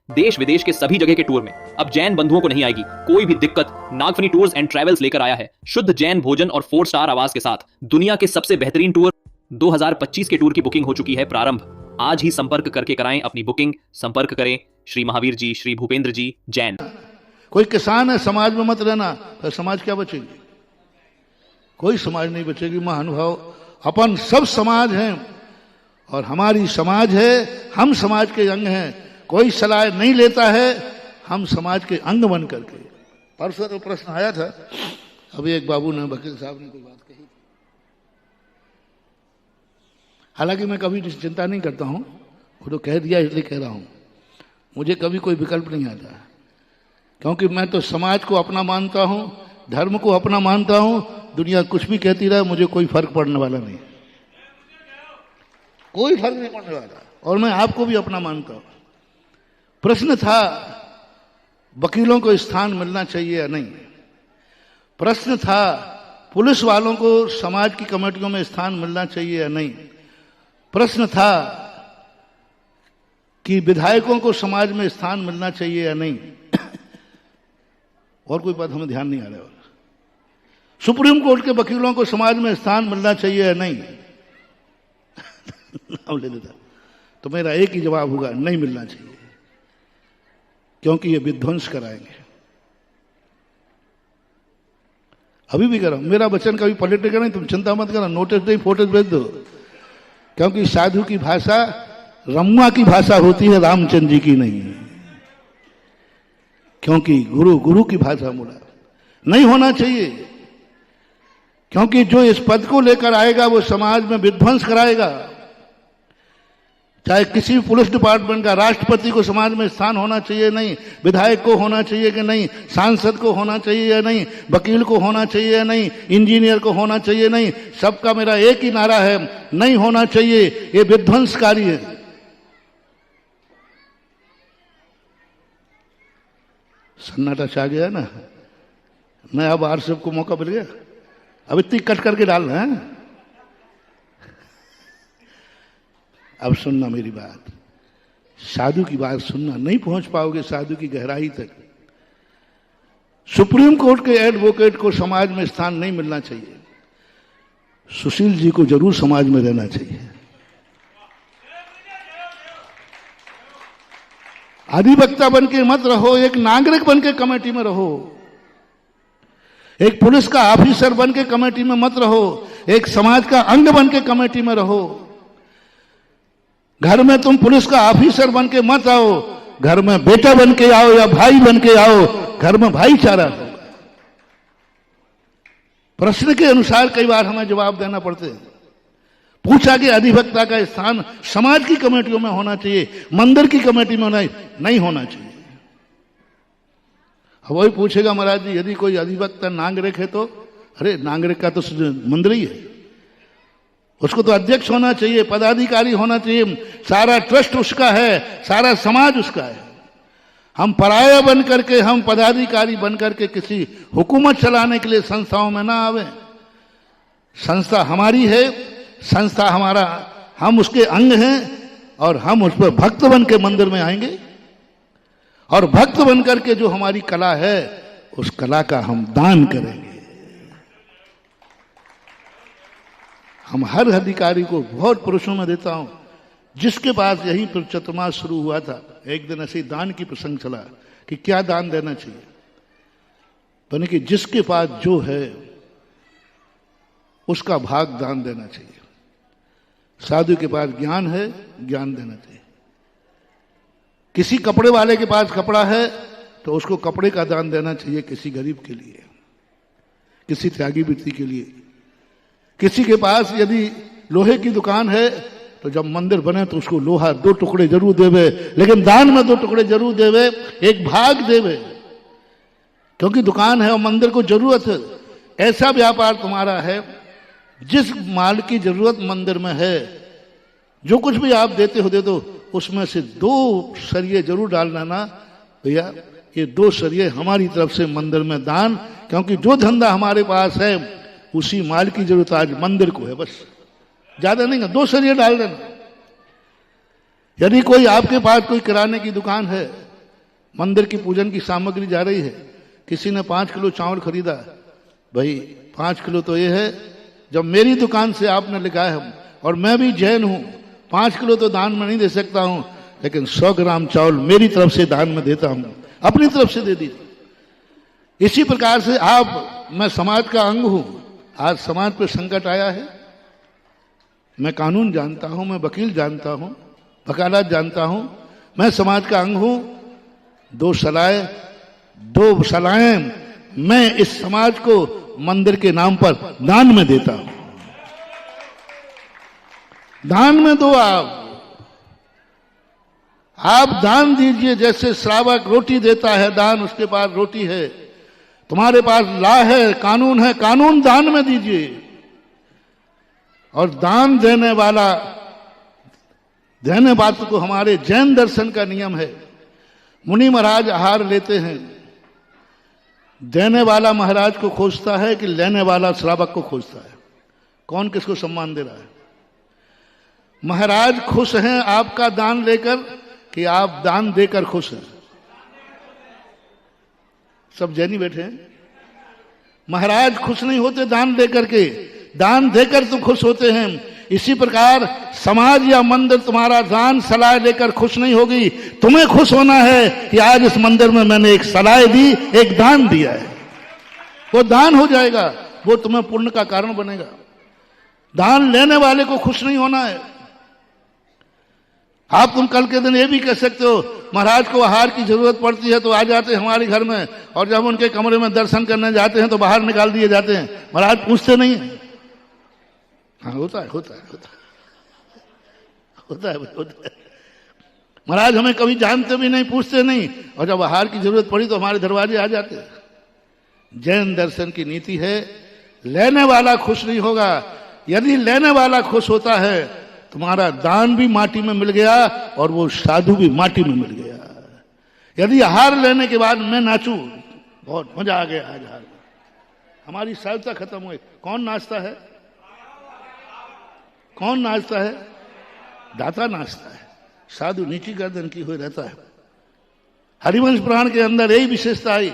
देश विदेश के सभी जगह के टूर में अब जैन बंधुओं को नहीं आएगी कोई भी दिक्कत। नागफनी टूर्स एंड ट्रैवल्स लेकर आया है शुद्ध जैन भोजन और 4 स्टार आवास के साथ दुनिया के सबसे बेहतरीन टूर। 2025 के टूर की बुकिंग हो चुकी है प्रारंभ। आज ही संपर्क करके कराएं अपनी बुकिंग। संपर्क करें श्री महावीर जी, श्री भूपेंद्र जी, जैन। कोई किसान है समाज में मत रहना, तो समाज क्या बचेगी? कोई समाज नहीं बचेगी। महानुभाव, अपन सब समाज हैं और हमारी समाज है, हम समाज के अंग हैं। कोई सलाह नहीं लेता है, हम समाज के अंग बन करके। परसों तो प्रश्न आया था, अभी एक बाबू ने, वकील साहब ने कोई बात कही। हालांकि मैं कभी चिंता नहीं करता हूं, वो तो कह दिया इसलिए कह रहा हूं। मुझे कभी कोई विकल्प नहीं आता, क्योंकि मैं तो समाज को अपना मानता हूं, धर्म को अपना मानता हूं। दुनिया कुछ भी कहती रहे, मुझे कोई फर्क पड़ने वाला नहीं, कोई फर्क नहीं पड़ने वाला। और मैं आपको भी अपना मानता हूं। प्रश्न था वकीलों को स्थान मिलना चाहिए या नहीं। प्रश्न था पुलिस वालों को समाज की कमेटियों में स्थान मिलना चाहिए या नहीं। प्रश्न था कि विधायकों को समाज में स्थान मिलना चाहिए या नहीं। और कोई बात हमें ध्यान नहीं आ रहा है। सुप्रीम कोर्ट के वकीलों को समाज में स्थान मिलना चाहिए या नहीं। नाम ले देता तो मेरा एक ही जवाब होगा, नहीं मिलना चाहिए, क्योंकि ये विध्वंस कराएंगे। अभी भी कर रहा हूं, मेरा वचन कभी पॉलिटिकल नहीं, तुम चिंता मत करो, नोटिस दे, फोटो भेज दो। क्योंकि साधु की भाषा रमुआ की भाषा होती है, रामचंद्र जी की नहीं है। क्योंकि गुरु की भाषा मुड़ा नहीं होना चाहिए। क्योंकि जो इस पद को लेकर आएगा वो समाज में विध्वंस कराएगा। चाहे किसी भी पुलिस डिपार्टमेंट का, राष्ट्रपति को समाज में स्थान होना चाहिए नहीं, विधायक को होना चाहिए कि नहीं, सांसद को होना चाहिए या नहीं, वकील को होना चाहिए या नहीं, इंजीनियर को होना चाहिए नहीं। सबका मेरा एक ही नारा है, नहीं होना चाहिए। ये विध्वंसकारी है। सन्नाटा छा गया ना, मैं अब आरसीएफ को मौका मिल गया, अब इतनी कट करके डाल रहे हैं। अब सुनना मेरी बात, साधु की बात सुनना, नहीं पहुंच पाओगे साधु की गहराई तक। सुप्रीम कोर्ट के एडवोकेट को समाज में स्थान नहीं मिलना चाहिए। सुशील जी को जरूर समाज में रहना चाहिए। अधिवक्ता बन के मत रहो, एक नागरिक बन के कमेटी में रहो। एक पुलिस का ऑफिसर बन के कमेटी में मत रहो, एक समाज का अंग बन के कमेटी में रहो। घर में तुम पुलिस का ऑफिसर बन के मत आओ, घर में बेटा बन के आओ या भाई बन के आओ, घर में भाईचारा होगा। प्रश्न के अनुसार कई बार हमें जवाब देना पड़ते हैं। पूछा कि अधिवक्ता का स्थान समाज की कमेटियों में होना चाहिए, मंदिर की कमेटी में नहीं होना चाहिए। अब वही पूछेगा, महाराज जी यदि कोई अधिवक्ता नागरिक है तो, अरे नागरिक का तो मंदिर ही है, उसको तो अध्यक्ष होना चाहिए, पदाधिकारी होना चाहिए, सारा ट्रस्ट उसका है, सारा समाज उसका है। हम पराया बन करके, हम पदाधिकारी बन करके किसी हुकूमत चलाने के लिए संस्थाओं में ना आवे। संस्था हमारी है, संस्था हमारा, हम उसके अंग हैं और हम उस पर भक्त बन के मंदिर में आएंगे और भक्त बन करके जो हमारी कला है उस कला का हम दान करेंगे। हम हर अधिकारी को बहुत पुरुषों में देता हूं, जिसके पास यही पर चतुर्मास शुरू हुआ था, एक दिन ऐसे दान की प्रसंग चला कि क्या दान देना चाहिए। यानी कि जिसके पास जो है उसका भाग दान देना चाहिए। साधु के पास ज्ञान है, ज्ञान देना चाहिए। किसी कपड़े वाले के पास कपड़ा है तो उसको कपड़े का दान देना चाहिए, किसी गरीब के लिए, किसी त्यागी व्यक्ति के लिए। किसी के पास यदि लोहे की दुकान है तो जब मंदिर बने तो उसको लोहा 2 टुकड़े जरूर देवे, लेकिन दान में 2 टुकड़े जरूर देवे, एक भाग देवे, क्योंकि दुकान है और मंदिर को जरूरत है। ऐसा व्यापार तुम्हारा है, जिस माल की जरूरत मंदिर में है, जो कुछ भी आप देते हो दे दो, उसमें से 2 सरिये जरूर डालना ना भैया, ये 2 सरिये हमारी तरफ से मंदिर में दान। क्योंकि जो धंधा हमारे पास है उसी माल की जरूरत आज मंदिर को है, बस ज्यादा नहीं, 2 सरिये डाल देना। यदि कोई आपके पास कोई किराने की दुकान है मंदिर की पूजन की सामग्री जा रही है, किसी ने 5 किलो चावल खरीदा, भाई 5 किलो तो ये है, जब मेरी दुकान से आपने लिखा है और मैं भी जैन हूं, 5 किलो तो दान में नहीं दे सकता हूं, लेकिन 100 ग्राम चावल मेरी तरफ से दान में देता हूं, अपनी तरफ से दे दीजिए। इसी प्रकार से मैं समाज का अंग हूं। आज समाज पे संकट आया है, मैं कानून जानता हूं, मैं वकील जानता हूं, वकालत जानता हूं, मैं समाज का अंग हूं। 2 सलाएं मैं इस समाज को मंदिर के नाम पर दान में देता हूं। दान में दो आप दान दीजिए। जैसे श्रावक रोटी देता है दान, उसके पास रोटी है, तुम्हारे पास ला है, कानून है, कानून दान में दीजिए। और दान देने वाला को हमारे जैन दर्शन का नियम है। मुनि महाराज आहार लेते हैं, देने वाला महाराज को खोजता है कि लेने वाला श्रावक को खोजता है, कौन किसको सम्मान दे रहा है। महाराज खुश हैं आपका दान लेकर कि आप दान देकर खुश हैं? सब जैनी बैठे हैं। महाराज खुश नहीं होते दान देकर के, दान देकर तो खुश होते हैं। इसी प्रकार समाज या मंदिर तुम्हारा दान सलाह लेकर खुश नहीं होगी। तुम्हें खुश होना है कि आज इस मंदिर में मैंने एक सलाह दी, एक दान दिया है, वो दान हो जाएगा, वो तुम्हें पुण्य का कारण बनेगा। दान लेने वाले को खुश नहीं होना है। तुम कल के दिन ये भी कह सकते हो महाराज को आहार की जरूरत पड़ती है तो आ जाते हैं हमारे घर में, और जब उनके कमरे में दर्शन करने जाते हैं तो बाहर निकाल दिए जाते हैं, महाराज पूछते नहीं है। हाँ, होता है। महाराज हमें कभी जानते भी नहीं, पूछते नहीं, और जब आहार की जरूरत पड़ी तो हमारे दरवाजे आ जाते हैं। जैन दर्शन की नीति है, लेने वाला खुश नहीं होगा। यदि लेने वाला खुश होता है, तुम्हारा दान भी माटी में मिल गया और वो साधु भी माटी में मिल गया। यदि आहार लेने के बाद मैं नाचूं, बहुत मजा आ गया आज आहार में, हमारी साधुता खत्म हुई। कौन नाचता है? कौन नाचता है? दाता नाचता है, साधु नीची गर्दन की हुई रहता है। हरिवंश पुराण के अंदर यही विशेषता आई।